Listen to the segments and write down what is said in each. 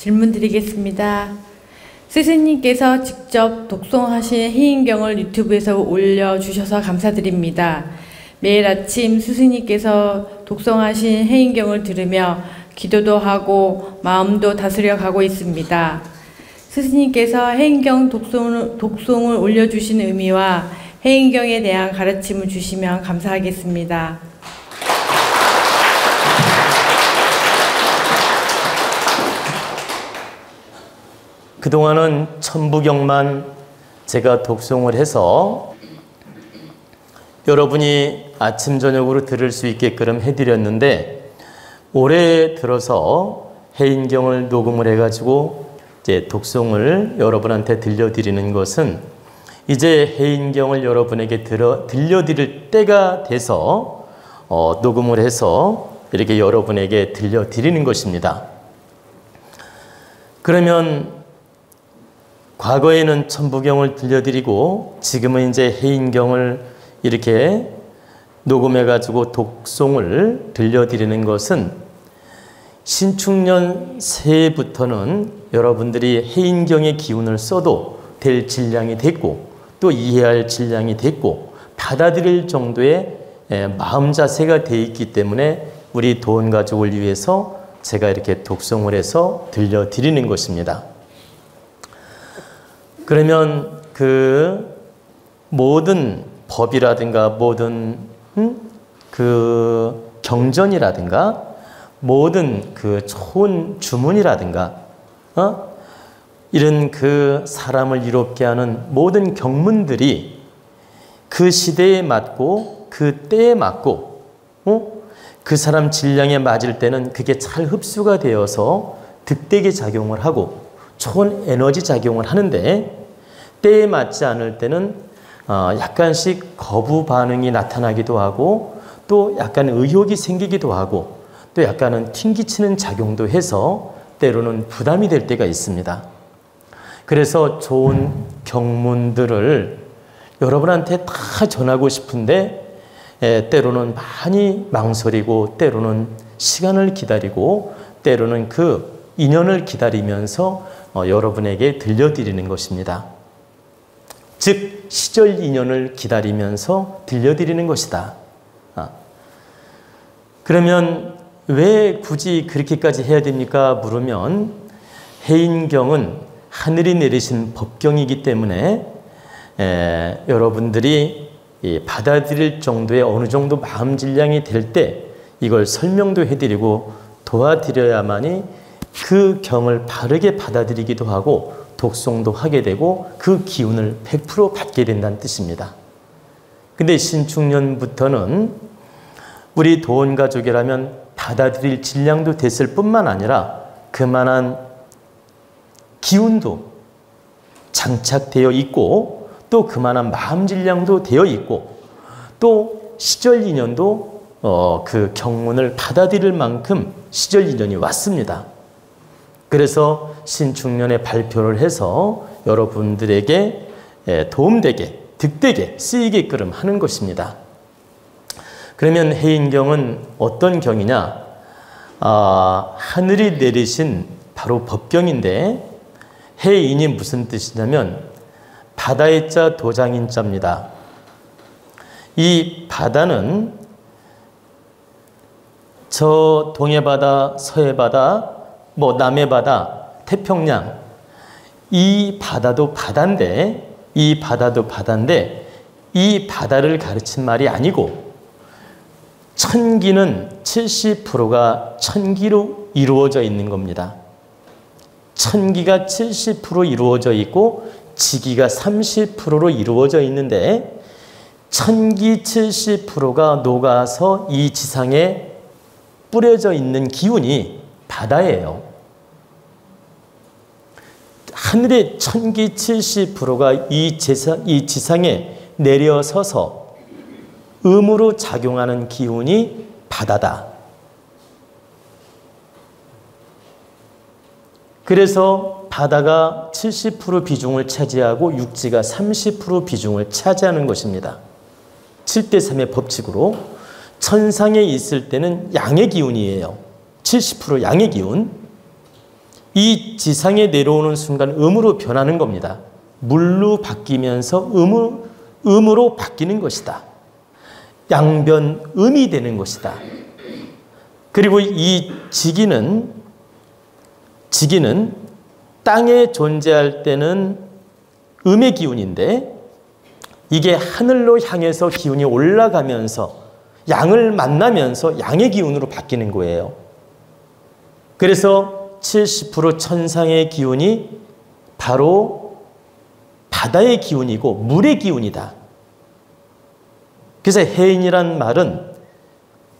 질문 드리겠습니다. 스승님께서 직접 독송하신 해인경을 유튜브에서 올려주셔서 감사드립니다. 매일 아침 스승님께서 독송하신 해인경을 들으며 기도도 하고 마음도 다스려 가고 있습니다. 스승님께서 해인경 독송을 올려주신 의미와 해인경에 대한 가르침을 주시면 감사하겠습니다. 그동안은 천부경만 제가 독송을 해서 여러분이 아침 저녁으로 들을 수 있게끔 해드렸는데, 올해 들어서 해인경을 녹음을 해가지고 이제 독송을 여러분한테 들려드리는 것은 이제 해인경을 여러분에게 들려드릴 때가 돼서 녹음을 해서 이렇게 여러분에게 들려드리는 것입니다. 그러면 과거에는 천부경을 들려드리고 지금은 이제 해인경을 이렇게 녹음해가지고 독송을 들려드리는 것은 신축년 새해부터는 여러분들이 해인경의 기운을 써도 될 질량이 됐고 또 이해할 질량이 됐고 받아들일 정도의 마음 자세가 되어 있기 때문에 우리 도원가족을 위해서 제가 이렇게 독송을 해서 들려드리는 것입니다. 그러면 그 모든 법이라든가 모든 그 경전이라든가 모든 그 좋은 주문이라든가 이런 그 사람을 이롭게 하는 모든 경문들이 그 시대에 맞고 그 때에 맞고 그 사람 질량에 맞을 때는 그게 잘 흡수가 되어서 득되게 작용을 하고 좋은 에너지 작용을 하는데, 때에 맞지 않을 때는 약간씩 거부 반응이 나타나기도 하고 또 약간 의욕이 생기기도 하고 또 약간은 튕기치는 작용도 해서 때로는 부담이 될 때가 있습니다. 그래서 좋은 경문들을 여러분한테 다 전하고 싶은데 때로는 많이 망설이고 때로는 시간을 기다리고 때로는 그 인연을 기다리면서 여러분에게 들려드리는 것입니다. 즉 시절 인연을 기다리면서 들려드리는 것이다. 그러면 왜 굳이 그렇게까지 해야 됩니까? 물으면 해인경은 하늘이 내리신 법경이기 때문에 여러분들이 받아들일 정도의 어느 정도 마음 질량이 될 때 이걸 설명도 해드리고 도와드려야만이 그 경을 바르게 받아들이기도 하고 독송도 하게 되고 그 기운을 100% 받게 된다는 뜻입니다. 근데 신축년부터는 우리 도원가족이라면 받아들일 질량도 됐을 뿐만 아니라 그만한 기운도 장착되어 있고 또 그만한 마음 질량도 되어 있고 또 시절 인연도 그 경문을 받아들일 만큼 시절 인연이 왔습니다. 그래서 신축년에 발표를 해서 여러분들에게 도움되게 득되게 쓰이게끔 하는 것입니다. 그러면 해인경은 어떤 경이냐? 하늘이 내리신 바로 법경인데 해인이 무슨 뜻이냐면 바다의 자 도장인 자입니다. 이 바다는 저 동해바다, 서해바다, 남해바다, 태평양 이 바다도 바다인데 이 바다를 가르친 말이 아니고 천기는 70%가 천기로 이루어져 있는 겁니다. 천기가 70% 이루어져 있고 지기가 30%로 이루어져 있는데 천기 70%가 녹아서 이 지상에 뿌려져 있는 기운이 바다예요. 하늘의 천기 70%가 이 지상에 내려서서 음으로 작용하는 기운이 바다다. 그래서 바다가 70% 비중을 차지하고 육지가 30% 비중을 차지하는 것입니다. 7대3의 법칙으로 천상에 있을 때는 양의 기운이에요. 70% 양의 기운. 이 지상에 내려오는 순간 음으로 변하는 겁니다. 물로 바뀌면서 음으로 바뀌는 것이다. 양변음이 되는 것이다. 그리고 이 지기는 땅에 존재할 때는 음의 기운인데 이게 하늘로 향해서 기운이 올라가면서 양을 만나면서 양의 기운으로 바뀌는 거예요. 그래서 70% 천상의 기운이 바로 바다의 기운이고 물의 기운이다. 그래서 해인이란 말은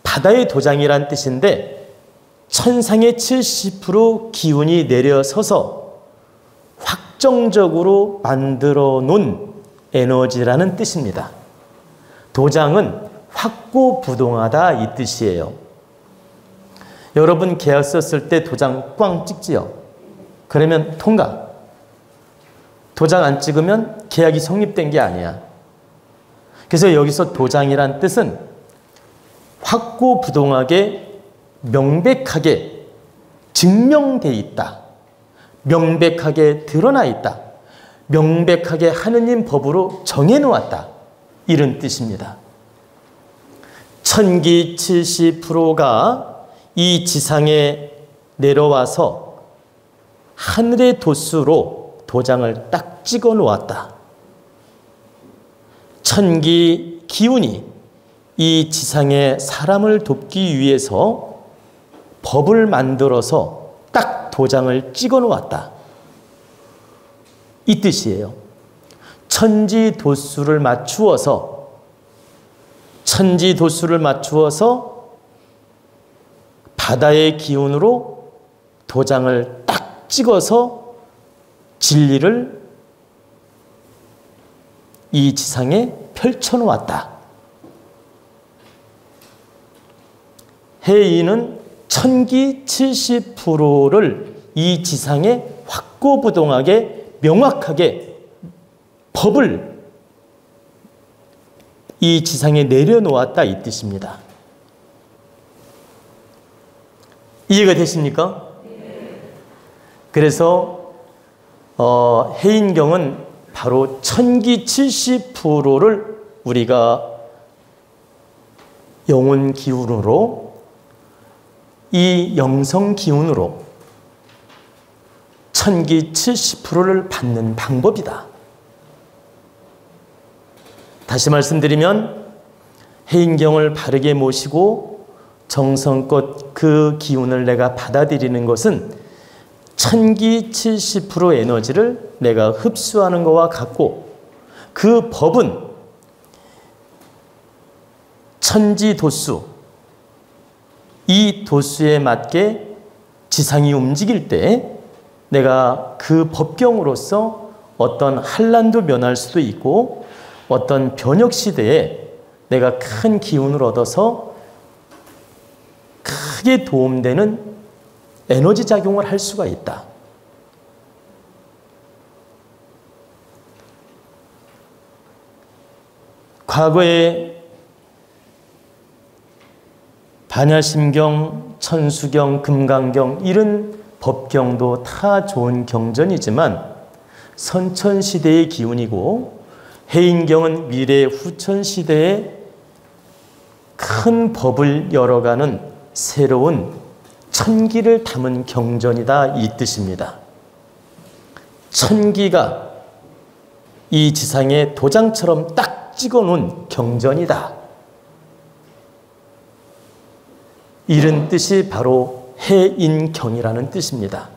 바다의 도장이란 뜻인데 천상의 70% 기운이 내려서서 확정적으로 만들어 놓은 에너지라는 뜻입니다. 도장은 확고부동하다 이 뜻이에요. 여러분 계약서 쓸 때 도장 꽝 찍지요. 그러면 통과. 도장 안 찍으면 계약이 성립된 게 아니야. 그래서 여기서 도장이란 뜻은 확고부동하게 명백하게 증명돼 있다. 명백하게 드러나 있다. 명백하게 하느님 법으로 정해놓았다. 이런 뜻입니다. 천기 70%가 이 지상에 내려와서 하늘의 도수로 도장을 딱 찍어 놓았다. 천기 기운이 이 지상에 사람을 돕기 위해서 법을 만들어서 딱 도장을 찍어 놓았다. 이 뜻이에요. 천지 도수를 맞추어서 바다의 기운으로 도장을 딱 찍어서 진리를 이 지상에 펼쳐놓았다. 해인은 천기 70%를 이 지상에 확고부동하게 명확하게 법을 이 지상에 내려놓았다 이 뜻입니다. 이해가 되십니까? 그래서 해인경은 바로 천기 70%를 우리가 영혼 기운으로 이 영성 기운으로 천기 70%를 받는 방법이다. 다시 말씀드리면 해인경을 바르게 모시고 정성껏 그 기운을 내가 받아들이는 것은 천기 70% 에너지를 내가 흡수하는 것과 같고 그 법은 천지 도수, 이 도수에 맞게 지상이 움직일 때 내가 그 법경으로서 어떤 환난도 면할 수도 있고 어떤 변혁 시대에 내가 큰 기운을 얻어서 크게 도움되는 에너지 작용을 할 수가 있다. 과거에 반야심경, 천수경, 금강경 이런 법경도 다 좋은 경전이지만 선천시대의 기운이고 해인경은 미래 후천시대에 큰 법을 열어가는 새로운 천기를 담은 경전이다 이 뜻입니다. 천기가 이 지상에 도장처럼 딱 찍어놓은 경전이다. 이런 뜻이 바로 해인경이라는 뜻입니다.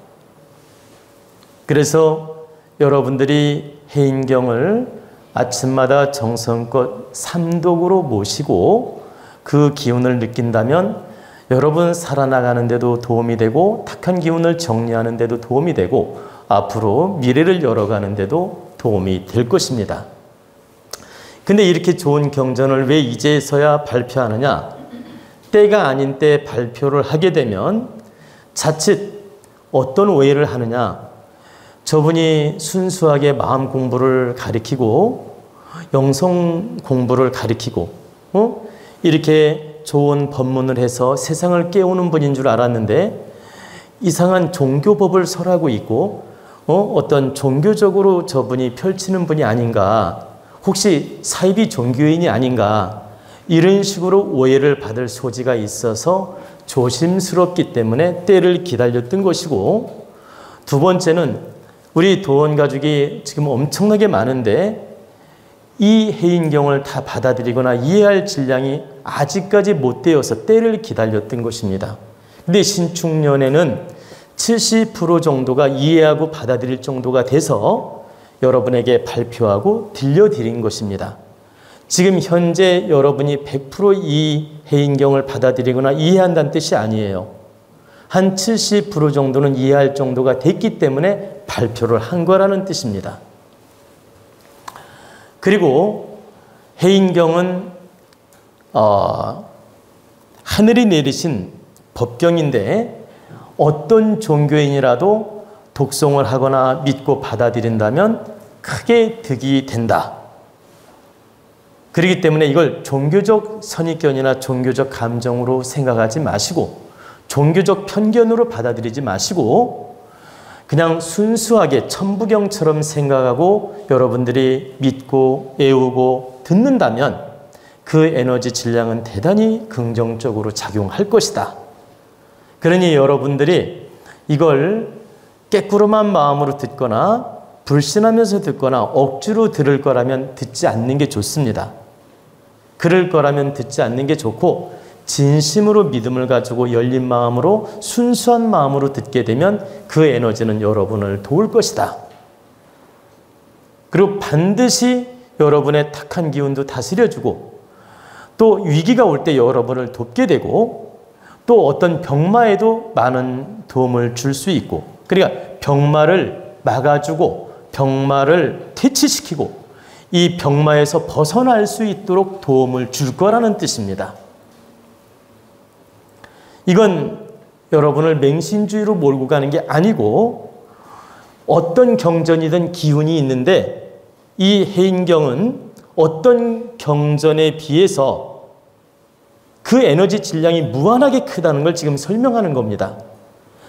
그래서 여러분들이 해인경을 아침마다 정성껏 삼독으로 모시고 그 기운을 느낀다면 여러분 살아나가는 데도 도움이 되고 탁한 기운을 정리하는 데도 도움이 되고 앞으로 미래를 열어가는 데도 도움이 될 것입니다. 근데 이렇게 좋은 경전을 왜 이제서야 발표하느냐? 때가 아닌 때 발표를 하게 되면 자칫 어떤 오해를 하느냐? 저분이 순수하게 마음 공부를 가리키고 영성 공부를 가리키고 이렇게 좋은 법문을 해서 세상을 깨우는 분인 줄 알았는데 이상한 종교법을 설하고 있고 어떤 종교적으로 저분이 펼치는 분이 아닌가, 혹시 사이비 종교인이 아닌가, 이런 식으로 오해를 받을 소지가 있어서 조심스럽기 때문에 때를 기다렸던 것이고, 두 번째는 우리 도원 가족이 지금 엄청나게 많은데 이 해인경을 다 받아들이거나 이해할 질량이 아직까지 못 되어서 때를 기다렸던 것입니다. 근데 신축년에는 70% 정도가 이해하고 받아들일 정도가 돼서 여러분에게 발표하고 들려드린 것입니다. 지금 현재 여러분이 100% 이 해인경을 받아들이거나 이해한다는 뜻이 아니에요. 한 70% 정도는 이해할 정도가 됐기 때문에 발표를 한 거라는 뜻입니다. 그리고 해인경은 하늘이 내리신 법경인데 어떤 종교인이라도 독송을 하거나 믿고 받아들인다면 크게 득이 된다. 그렇기 때문에 이걸 종교적 선입견이나 종교적 감정으로 생각하지 마시고, 종교적 편견으로 받아들이지 마시고, 그냥 순수하게 천부경처럼 생각하고 여러분들이 믿고 애우고 듣는다면 그 에너지 질량은 대단히 긍정적으로 작용할 것이다. 그러니 여러분들이 이걸 깨꾸름한 마음으로 듣거나 불신하면서 듣거나 억지로 들을 거라면 듣지 않는 게 좋습니다. 그럴 거라면 듣지 않는 게 좋고, 진심으로 믿음을 가지고 열린 마음으로 순수한 마음으로 듣게 되면 그 에너지는 여러분을 도울 것이다. 그리고 반드시 여러분의 탁한 기운도 다스려주고, 또 위기가 올 때 여러분을 돕게 되고, 또 어떤 병마에도 많은 도움을 줄 수 있고, 그러니까 병마를 막아주고 병마를 퇴치시키고 이 병마에서 벗어날 수 있도록 도움을 줄 거라는 뜻입니다. 이건 여러분을 맹신주의로 몰고 가는 게 아니고, 어떤 경전이든 기운이 있는데 이 해인경은 어떤 경전에 비해서 그 에너지 질량이 무한하게 크다는 걸 지금 설명하는 겁니다.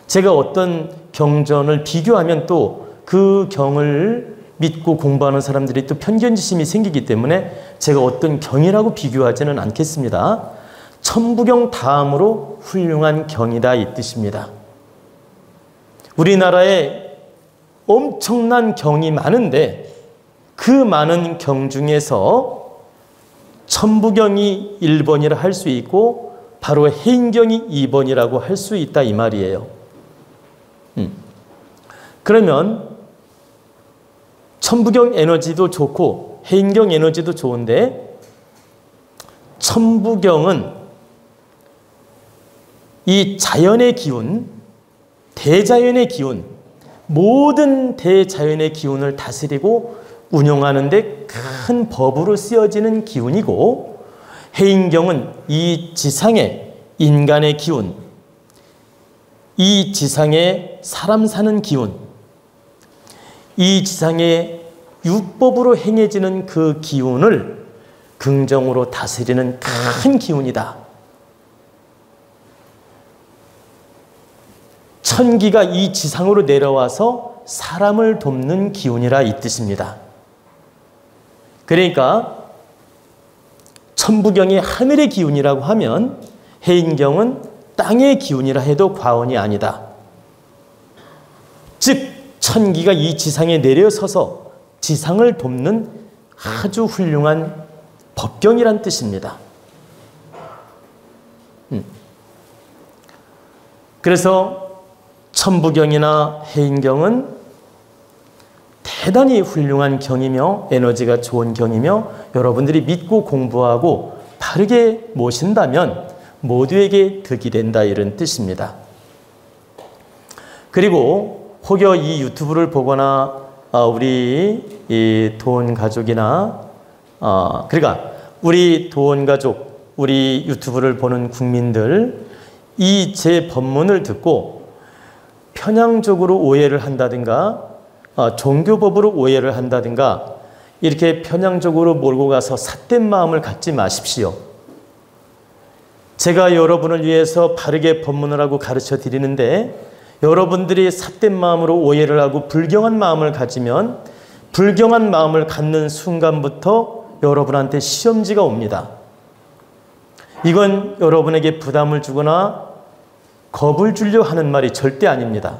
제가 어떤 경전을 비교하면 또 그 경을 믿고 공부하는 사람들이 또 편견지심이 생기기 때문에 제가 어떤 경이라고 비교하지는 않겠습니다. 천부경 다음으로 훌륭한 경이다 이 뜻입니다. 우리나라에 엄청난 경이 많은데 그 많은 경 중에서 천부경이 1번이라 할 수 있고 바로 해인경이 2번이라고 할 수 있다 이 말이에요. 그러면 천부경 에너지도 좋고 해인경 에너지도 좋은데, 천부경은 이 자연의 기운, 대자연의 기운, 모든 대자연의 기운을 다스리고 운용하는 데 큰 법으로 쓰여지는 기운이고, 해인경은 이 지상의 인간의 기운, 이 지상의 사람 사는 기운, 이 지상의 율법으로 행해지는 그 기운을 긍정으로 다스리는 큰 기운이다. 천기가 이 지상으로 내려와서 사람을 돕는 기운이라 이 뜻입니다. 그러니까 천부경이 하늘의 기운이라고 하면 해인경은 땅의 기운이라 해도 과언이 아니다. 즉 천기가 이 지상에 내려서서 지상을 돕는 아주 훌륭한 법경이란 뜻입니다. 그래서 천부경이나 해인경은 대단히 훌륭한 경이며 에너지가 좋은 경이며 여러분들이 믿고 공부하고 바르게 모신다면 모두에게 득이 된다 이런 뜻입니다. 그리고 혹여 이 유튜브를 보거나 우리 이 도원 가족이나 그러니까 우리 도원 가족, 우리 유튜브를 보는 국민들, 이 제 법문을 듣고 편향적으로 오해를 한다든가 종교법으로 오해를 한다든가 이렇게 편향적으로 몰고 가서 삿된 마음을 갖지 마십시오. 제가 여러분을 위해서 바르게 법문을 하고 가르쳐 드리는데 여러분들이 삿된 마음으로 오해를 하고 불경한 마음을 가지면 불경한 마음을 갖는 순간부터 여러분한테 시험지가 옵니다. 이건 여러분에게 부담을 주거나 겁을 주려 하는 말이 절대 아닙니다.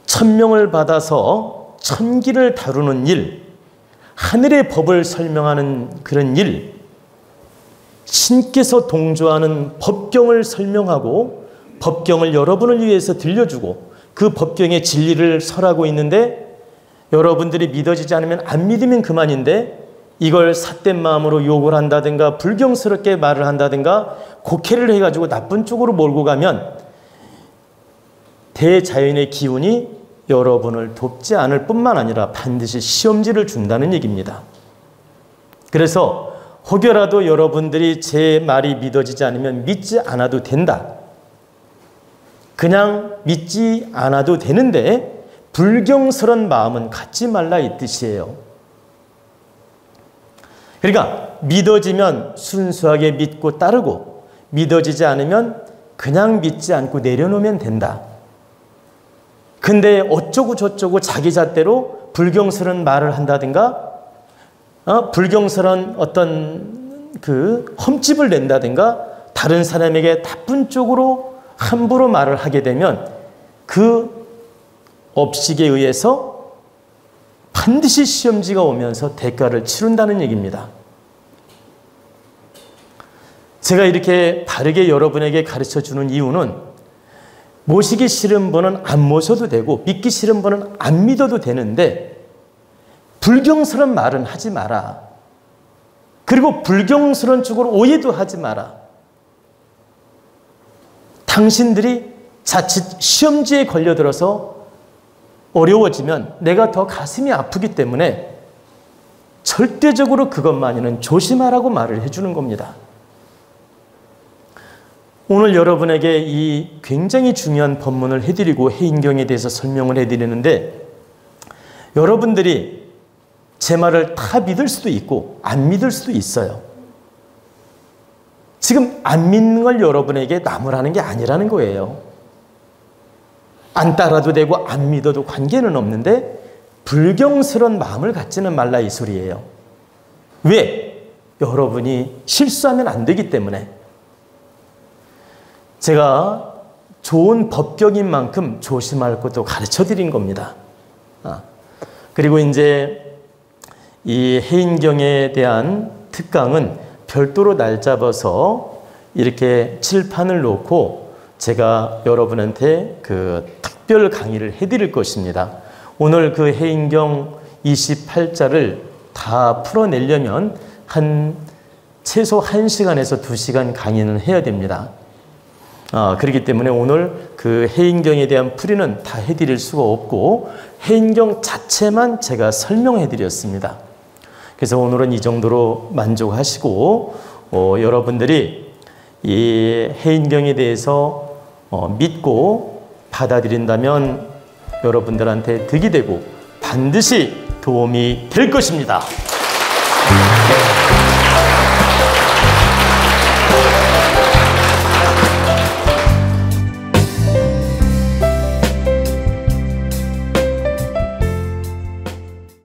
천명을 받아서 천기를 다루는 일, 하늘의 법을 설명하는 그런 일, 신께서 동조하는 법경을 설명하고 법경을 여러분을 위해서 들려주고 그 법경의 진리를 설하고 있는데 여러분들이 믿어지지 않으면 안 믿으면 그만인데 이걸 삿된 마음으로 욕을 한다든가 불경스럽게 말을 한다든가 곡해를 해가지고 나쁜 쪽으로 몰고 가면 대자연의 기운이 여러분을 돕지 않을 뿐만 아니라 반드시 시험지를 준다는 얘기입니다. 그래서 혹여라도 여러분들이 제 말이 믿어지지 않으면 믿지 않아도 된다. 그냥 믿지 않아도 되는데 불경스러운 마음은 갖지 말라 이 뜻이에요. 그러니까 믿어지면 순수하게 믿고 따르고 믿어지지 않으면 그냥 믿지 않고 내려놓으면 된다. 근데 어쩌고 저쩌고 자기 잣대로 불경스러운 말을 한다든가 불경스러운 어떤 그 험집을 낸다든가 다른 사람에게 나쁜 쪽으로 함부로 말을 하게 되면 그 업식에 의해서 반드시 시험지가 오면서 대가를 치른다는 얘기입니다. 제가 이렇게 바르게 여러분에게 가르쳐주는 이유는 모시기 싫은 분은 안 모셔도 되고 믿기 싫은 분은 안 믿어도 되는데 불경스러운 말은 하지 마라. 그리고 불경스러운 쪽으로 오해도 하지 마라. 당신들이 자칫 시험지에 걸려들어서 어려워지면 내가 더 가슴이 아프기 때문에 절대적으로 그것만이는 조심하라고 말을 해주는 겁니다. 오늘 여러분에게 이 굉장히 중요한 법문을 해드리고 해인경에 대해서 설명을 해드리는데 여러분들이 제 말을 다 믿을 수도 있고 안 믿을 수도 있어요. 지금 안 믿는 걸 여러분에게 나무라는 게 아니라는 거예요. 안 따라도 되고 안 믿어도 관계는 없는데 불경스러운 마음을 갖지는 말라 이 소리예요. 왜? 여러분이 실수하면 안 되기 때문에. 제가 좋은 법경인 만큼 조심할 것도 가르쳐 드린 겁니다. 그리고 이제 이 해인경에 대한 특강은 별도로 날 잡아서 이렇게 칠판을 놓고 제가 여러분한테 그 특별 강의를 해드릴 것입니다. 오늘 그 해인경 28자를 다 풀어내려면 최소 1시간에서 2시간 강의는 해야 됩니다. 그렇기 때문에 오늘 그 해인경에 대한 풀이는 다 해드릴 수가 없고 해인경 자체만 제가 설명해 드렸습니다. 그래서 오늘은 이 정도로 만족하시고 여러분들이 이 해인경에 대해서 믿고 받아들인다면 여러분들한테 득이 되고 반드시 도움이 될 것입니다.